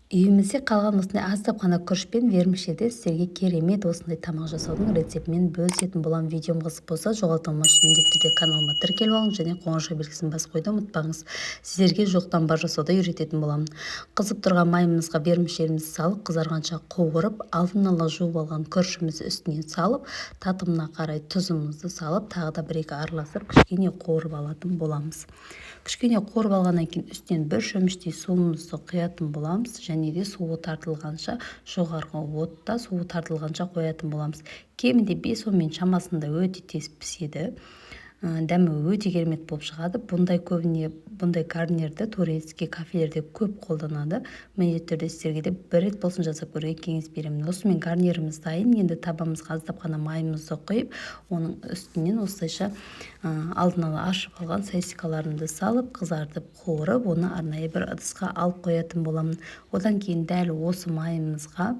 Үйімізде қалған осындай аздап қана күріш пен вермишельде сіздерге керемет осындай тамақ жасаудың рецептімен бөлісетін боламын. Видеом қызық болса жоғалтылмас үшін міндетті түрде каналыма тіркеліп алыңыз және қоңырау белгісін басып қоюды ұмытпаңыз. Сіздерге жоқтан бар жасауды үйрететін боламын. Қызып тұрған майымызға вермишельімізді салып, қызарғанша қуырып, алдын ала жуып алған күрішімізді үстінен салып, татымына қарай тұзымызды салып, тағы да бір-екі араластырып, кішкене қуырып алатын боламыз. Кішкене қуырып алғаннан кейін үстінен бір шөміштей суымызды құятын боламыз, және де суы тартылғанша жоғарғы отта суы тартылғанша қоятын боламыз. Кемінде 5-10 минут шамасында өте тез піседі. Дәмі өте керемет болып шығады. Бұндай гарнирді турецкий кафелерде көп қолданады. Міндетті түрде сіздерге де бір рет болсын жасап көруге кеңес беремін. Осымен гарниріміз дайын. Енді табамызға аздап қана майымызды құйып, оның үстінен осылайша алдын ала ашып алған сосискаларымды салып, қызартып қуырып, оны арнайы бір ыдысқа алып қоятын боламын. Одан кейін дәл осы майымызға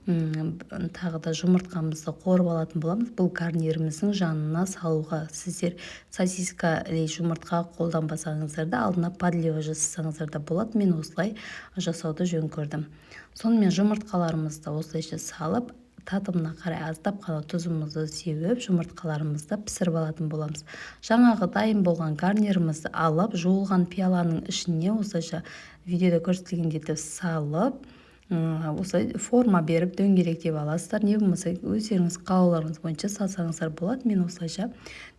тағы да жұмыртқамызды қуырып алатын боламыз. Бұл гарниріміздің жанына салуға сіздер сосиска или жұмыртқа қолданбасаңыздар да алдына подлива жасасаңыздар да болады. Мен осылай жасауды жөн көрдім. Сонымен жұмыртқаларымызды осылайша салып, татымына қарай аздап қана тұзымызды сеуіп, жұмыртқаларымызды пісіріп алатын боламыз. Жаңағы дайын болған гарнирімізді алып, жуылған пиаланың ішіне осылайша видеода көрсетілгендей салып, осылай форма беріп дөңгелектеп аласыздар. Не болмаса өздеріңіз қалауларыңыз бойынша салсаңыздар болады. Мен осылайша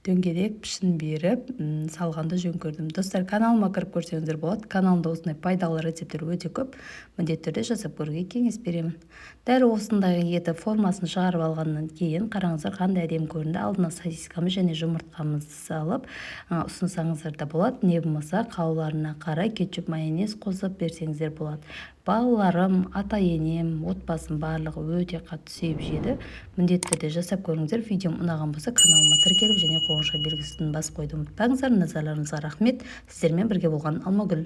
дөңгелек пішін беріп салғанды жөн көрдім. Достар, каналыма кіріп көрсеңіздер болады. Каналымда осындай пайдалы рецепттер өте көп. Міндетті түрде жасап көруге кеңес беремін. Дәл осындай еті формасын шығарып алғаннан кейін қараңыздар қандай әдемі көрінді. Алдына сосискамыз және жұмыртқамызды салып ұсынсаңыздар да болады. Не болмаса қалауларына қарай кетчуп, майонез қосып берсеңіздер болады. Балаларым, ата-енем, отбасым барлығы өте қатты сүйіп жеді. Міндетті түрде жасап көріңіздер. Видеом ұнаған болса каналыма тіркеліп және қоңырау белгісін басып қоюды ұмытпаңыздар. Назарларыңызға рахмет. Сіздермен бірге болған Алмагүл.